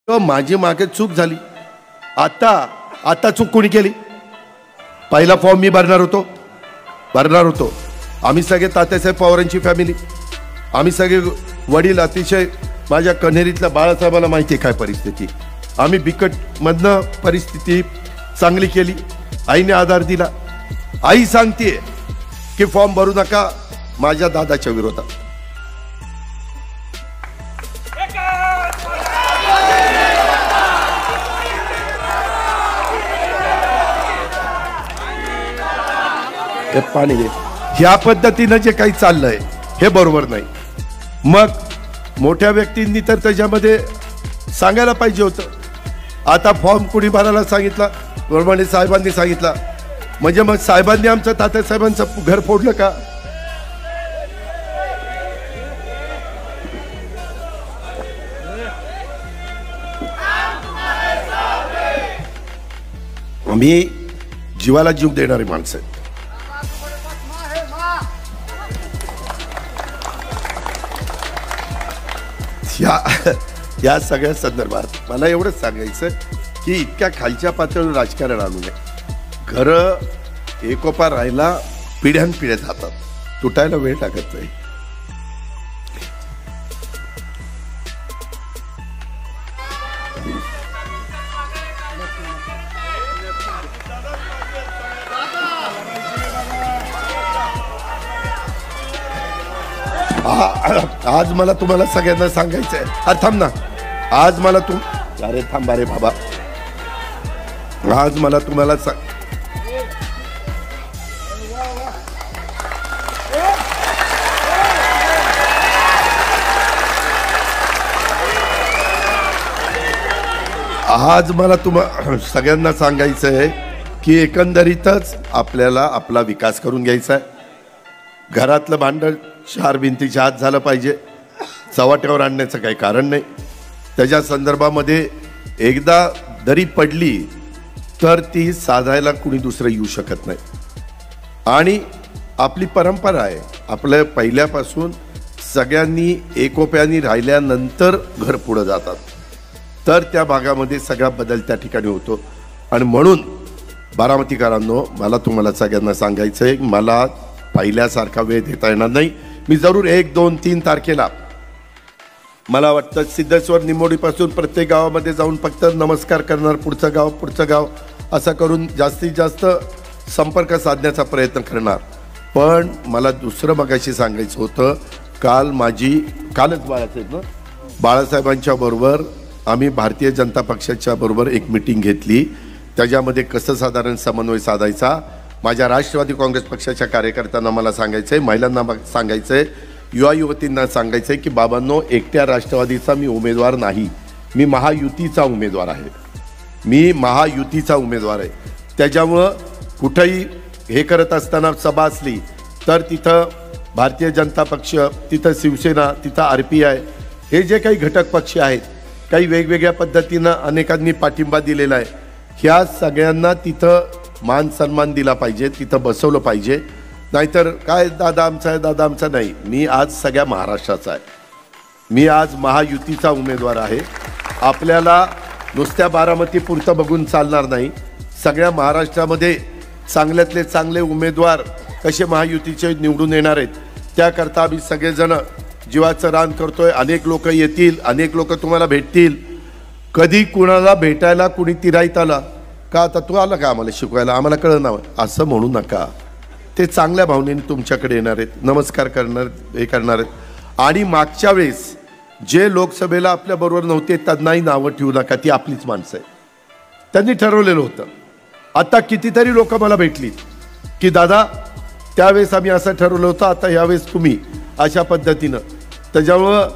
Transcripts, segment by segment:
तर माझी मागे चूक झाली. आता चूक कोणी केली? पहिला फॉर्म मी भरणार होतो. आम्ही सगळे तात्यासाहेब पवारांची फॅमिली, आम्ही सगळे वडील अतिशय माझ्या कन्हेरीतल्या बाळासाहेबाला माहिती आहे काय परिस्थिती. आम्ही बिकट मधनं परिस्थिती चांगली केली. आईने आधार दिला. आई सांगते की फॉर्म भरू नका माझ्या दादाच्या विरोधात. हे पाणी घे. ह्या पद्धतीनं जे काही चाललंय हे बरोबर नाही. मग मोठ्या व्यक्तींनी तर त्याच्यामध्ये सांगायला पाहिजे होतं. आता फॉर्म कुणी भरायला सांगितला? वरमाणे साहेबांनी सांगितला. म्हणजे मग साहेबांनी आमचं तात्यासाहेबांचं घर फोडलं का? आम्ही जीवाला जीव देणारी माणसं आहेत. या सगळ्या संदर्भात मला एवढंच सांगायचं की इतक्या खालच्या पातळीवर राजकारण आणू नये. घरं एकोपा राहायला पिढ्यानपिढ्या जातात, तुटायला वेळ लागत नाही. आज मला तुम्हाला सगळ्यांना सांगायचं आहे. अरे थांब ना. आज मला अरे थांब रे बाबा. आज मला तुम्हाला सगळ्यांना सांगायचं आहे की एकंदरीतच आपल्याला आपला विकास करून घ्यायचा आहे. घरातलं भांडण चार भिंतीच्या आत झालं पाहिजे. चव्हाट्यावर आणण्याचं काही कारण नाही. त्याच्या संदर्भामध्ये एकदा दरी पडली तर ती साधायला कुणी दुसरं येऊ शकत नाही. आणि आपली परंपरा आहे, आपल्या पहिल्यापासून सगळ्यांनी एकोप्याने राहिल्यानंतर घर पुढं जातात, तर त्या भागामध्ये सगळा बदल त्या ठिकाणी होतो. आणि म्हणून बारामतीकरांनो, मला तुम्हाला सगळ्यांना सांगायचं आहे, मला पहिल्यासारखा वेळ देता येणार नाही. मी जरूर 1, 2, 3 तारखेला मला वाटतं सिद्धेश्वर निमोडीपासून प्रत्येक गावामध्ये जाऊन फक्त नमस्कार करणार, पुढचं गाव असं करून जास्तीत जास्त संपर्क साधण्याचा प्रयत्न करणार. पण मला दुसरं मगाशी सांगायचं होतं. कालच बाळासाहेबांच्या बरोबर आम्ही भारतीय जनता पक्षाच्या बरोबर एक मीटिंग घेतली. त्याच्यामध्ये कसं साधारण समन्वय साधायचा. माझ्या राष्ट्रवादी काँग्रेस पक्षाच्या कार्यकर्त्यांना मला सांगायचं आहे, महिलांना सांगायचं आहे, युवा युवतींना सांगायचं आहे की बाबांनो, एकट्या राष्ट्रवादीचा मी उमेदवार नाही, मी महायुतीचा उमेदवार आहे. त्याच्यामुळं कुठंही हे करत असताना सभा असली तर तिथं भारतीय जनता पक्ष, तिथं शिवसेना, तिथं RPI, हे जे काही घटक पक्ष आहेत, काही वेगवेगळ्या पद्धतीनं अनेकांनी पाठिंबा दिलेला आहे. ह्या सगळ्यांना तिथं मान सन्मान दिला पाहिजे, तिथं बसवलं पाहिजे. नाहीतर काय दादा आमचा नाही. मी आज सगळ्या महाराष्ट्राचा आहे. मी आज महायुतीचा उमेदवार आहे. आपल्याला नुसत्या बारामतीपुरतं बघून चालणार नाही. सगळ्या महाराष्ट्रामध्ये चांगल्यातले चांगले उमेदवार कसे महायुतीचे निवडून येणार आहेत, त्याकरता आम्ही सगळेजण जीवाचं रान करतोय. अनेक लोक येतील, अनेक लोक तुम्हाला भेटतील. कधी कुणाला भेटायला कुणी तिराईत आला का, आता तू आला का आम्हाला शिकवायला, आम्हाला कळलं ना, असं म्हणू नका. ते चांगल्या भावनेने तुमच्याकडे येणार आहेत, नमस्कार करणार आहेत. आणि मागच्या वेळेस जे लोकसभेला आपल्याबरोबर नव्हते त्यांनाही नावं ठेवू नका. ती आपलीच माणसं आहे, त्यांनी ठरवलेलं होतं. आता कितीतरी लोक मला भेटली की दादा, त्यावेळेस आम्ही असं ठरवलं होतं, आता यावेळेस तुम्ही अशा पद्धतीनं. त्याच्यामुळं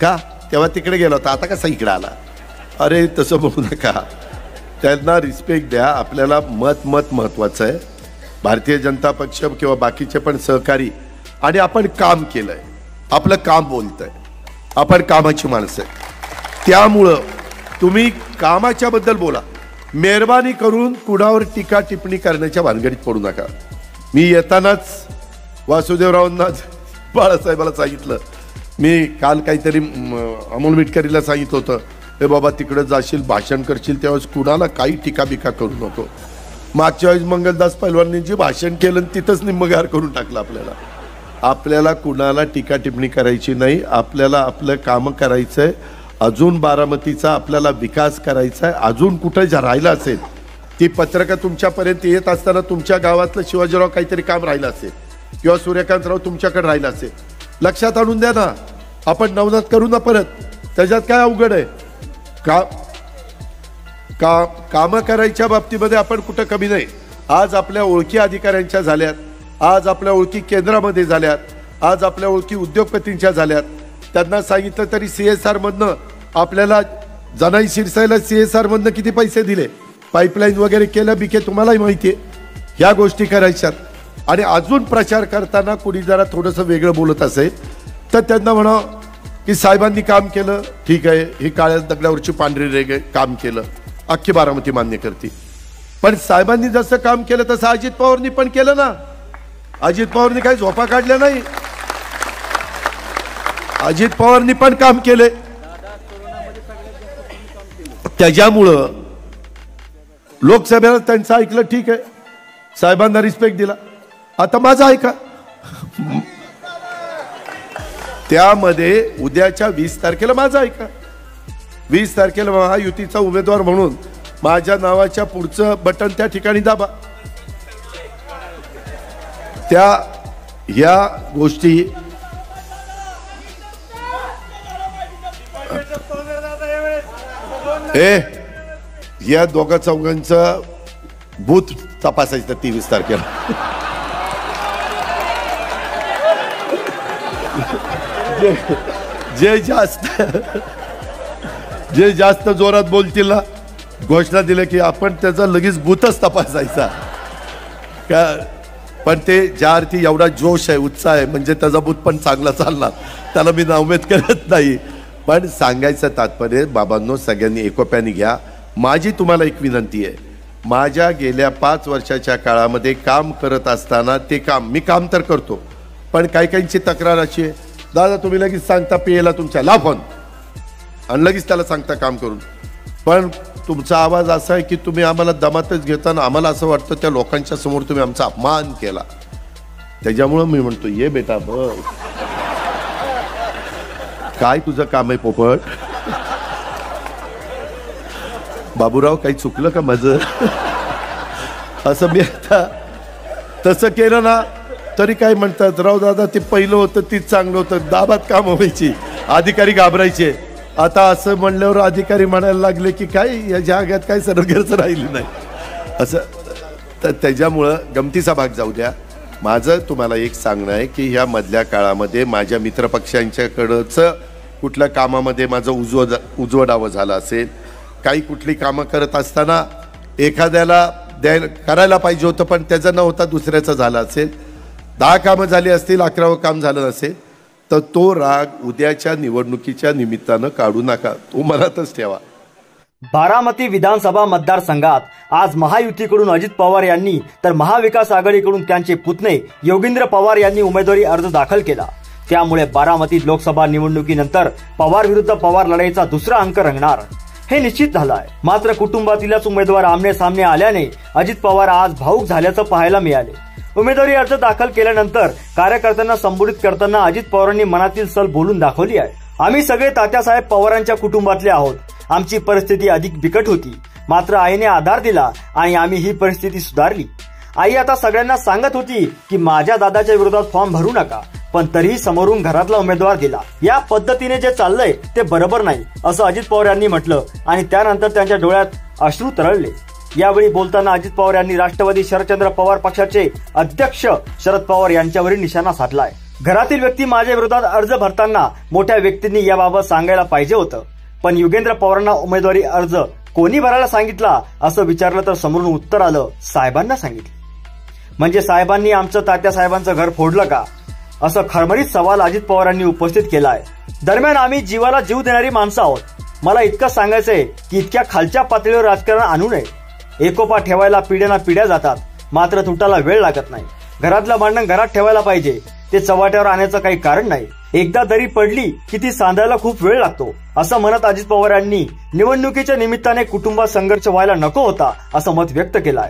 का तेव्हा तिकडे गेला होता, आता कसा इकडे आला? अरे तसं म्हणू नका. त्यांना रिस्पेक्ट द्या. आपल्याला मत महत्त्वाचं आहे. भारतीय जनता पक्ष किंवा बाकीचे पण सहकारी, आणि आपण काम केलंय, आपलं काम बोलतंय, आपण कामाची माणसं आहे. त्यामुळं तुम्ही कामाच्या बद्दल बोला. मेहरबानी करून कुणावर टीका टिप्पणी करण्याच्या भानगडीत पडू नका. मी येतानाच वासुदेवरावांना, बाळासाहेबाला सांगितलं, मी काल काहीतरी अमोल मिटकरीला सांगितलं होतं हे बाबा तिकडे जाशील भाषण करशील त्यावेळेस कुणाला काही टीकाबिका करू नको. मागच्या वेळेस मंगलदास पैलवानांनी भाषण केलं तिथंच निम्मगार करून टाकलं आपल्याला कुणाला टीका टिप्पणी करायची नाही. आपल्याला आपलं काम करायचंय. अजून बारामतीचा आपल्याला विकास करायचा आहे. अजून कुठे राहिलं असेल ती पत्रकं तुमच्यापर्यंत येत असताना तुमच्या गावातलं शिवाजीराव काहीतरी काम राहिलं असेल किंवा सूर्यकांतराव तुमच्याकडे राहिलं असेल लक्षात आणून द्या ना. आपण नवनाथ करू ना परत. त्याच्यात काय अवघड आहे कामं करायच्या बाबतीमध्ये आपण कुठं कमी नाही. आज आपल्या ओळखी अधिकाऱ्यांच्या झाल्यात. आज आपल्या ओळखी केंद्रामध्ये झाल्यात. आज आपल्या ओळखी उद्योगपतींच्या झाल्यात. त्यांना सांगितलं तरी CSR मधनं आपल्याला जनाई शिरसाईला CSR मधनं किती पैसे दिले. पाईपलाईन वगैरे केलं बिके तुम्हालाही माहिती आहे. ह्या गोष्टी करायच्यात. आणि अजून प्रचार करताना कुणी जरा थोडंसं वेगळं बोलत असेल तर त्यांना म्हणा की साहेबांनी काम केलं ठीक आहे. ही काळ्या दगडावरची पांढरी रेग काम केलं अख्खी बारामती मान्य करते. पण साहेबांनी जसं काम केलं तसं अजित पवारनी पण केलं ना. अजित पवारनी काही झोपा काढल्या नाही. अजित पवारनी पण काम केले. त्याच्यामुळं लोकसभेला त्यांचं ऐकलं ठीक आहे. साहेबांना रिस्पेक्ट दिला. आता माझं ऐका. त्यामध्ये उद्याच्या 20 तारखेला माझं ऐका. 20 तारखेला महायुतीचा उमेदवार म्हणून माझ्या नावाच्या पुढचं बटन त्या ठिकाणी दाबा. या गोष्टी या दोघा चौघांचं बूथ तपासायचं 23 तारखेला. जे जास्त जोरात बोलतील ना घोषणा दिल्या की आपण त्याचा लगेच बूथच तपासायचा का. पण ते ज्या अर्थी एवढा जोश आहे उत्साह आहे म्हणजे त्याचा बूथ पण चांगला चालणार त्याला मी नाउमेद करत नाही. पण सांगायचं तात्पर्य बाबांनो सगळ्यांनी एकोप्याने घ्या. माझी तुम्हाला एक विनंती आहे. माझ्या गेल्या 5 वर्षाच्या काळामध्ये काम करत असताना ते काम मी काम तर करतो पण काही काहींची तक्रार अशी आहे दादा तुम्ही लगेच सांगता PA ला तुमच्या ला फोन आणि लगेच त्याला सांगता काम करून. पण तुमचा आवाज असा आहे की तुम्ही आम्हाला दमातच घेताना आम्हाला असं वाटतं त्या लोकांच्या समोर तुम्ही आमचा अपमान केला. त्याच्यामुळं मी म्हणतो ये बेटा बघ काय तुझं काम आहे पोपट. बाबूराव काही चुकलं का माझं. असं मी आता तसं केलं ना तरी काय म्हणतात राव दादा ते पहिलं होतं तीच चांगलं होतं. दाबात काम व्हायची अधिकारी घाबरायचे. आता असं म्हणल्यावर अधिकारी म्हणायला लागले की काय या जाग्यात काय सरगरचं राहिलं नाही असं. तर त्याच्यामुळं गमतीचा भाग जाऊ द्या. माझं तुम्हाला एक सांगणं आहे की ह्या मधल्या काळामध्ये माझ्या मित्रपक्षांच्याकडंच कुठल्या कामामध्ये माझं उजवडावं झालं असेल. काही कुठली कामं करत असताना एखाद्याला करायला पाहिजे होतं पण त्याचं न होता दुसऱ्याचं झालं असेल. 10 कामं झाली असतील 11वं काम झालं नसेल तर तो राग उद्याच्या निवडणुकीच्या निमित्तानं काढू नका. तो मनातच ठेवा. बारामती विधानसभा मतदारसंघात आज महायुतीकडून अजित पवार यांनी तर महाविकास आघाडीकडून त्यांचे पुतणे योगेंद्र पवार यांनी उमेदवारी अर्ज दाखल केला. त्यामुळे बारामती लोकसभा निवडणुकीनंतर पवार विरुद्ध पवार लढाईचा दुसरा अंक रंगणार हे निश्चित झालं आहे. मात्र कुटुंबातीलच उमेदवार आमने सामने आल्याने अजित पवार आज भावूक झाल्याचं पाहायला मिळाले. उमेदवारी अर्ज दाखल केल्यानंतर कार्यकर्त्यांना संबोधित करताना अजित पवारांनी मनातील सल बोलून दाखवली आहे. आम्ही सगळे तात्यासाहेब पवारांच्या कुटुंबातले आहोत. आमची परिस्थिती अधिक बिकट होती मात्र आईने आधार दिला आणि आम्ही ही परिस्थिती सुधारली. आई आता सगळ्यांना सांगत होती की माझ्या दादाच्या विरोधात फॉर्म भरू नका पण तरीही समोरून घरातला उमेदवार दिला. या पद्धतीने जे चाललंय ते बरोबर नाही असं अजित पवार यांनी म्हटलं आणि त्यानंतर त्यांच्या डोळ्यात अश्रू तरळले. यावेळी बोलताना अजित पवार यांनी राष्ट्रवादी शरदचंद्र पवार पक्षाचे अध्यक्ष शरद पवार यांच्यावरील निशाणा साधलाय. घरातील व्यक्ती माझ्या विरोधात अर्ज भरताना मोठ्या व्यक्तींनी याबाबत सांगायला पाहिजे होतं पण योगेंद्र पवारांना उमेदवारी अर्ज कोणी भरायला सांगितला असं विचारलं तर समोरून उत्तर आलं साहेबांना सांगितलं. म्हणजे साहेबांनी आमचं तात्यासाहेबांचं घर फोडलं का असं खरमरीत सवाल अजित पवारांनी उपस्थित केलाय. दरम्यान आम्ही जीवाला जीव देणारी माणसं आहोत. मला इतकं सांगायचंय की इतक्या खालच्या पातळीवर राजकारण आणू नये. एकोपा ठेवायला पिढ्याना पिढ्या जातात मात्र तुटायला वेळ लागत नाही. घरातलं भांडण घरात ठेवायला पाहिजे ते चव्हाट्यावर आणायचं काही कारण नाही. एकदा दरी पडली की ती सांधायला खूप वेळ लागतो असं म्हणत अजित पवार यांनी निवडणुकीच्या निमित्ताने कुटुंबात संघर्ष व्हायला नको होता असं मत व्यक्त केलं आहे.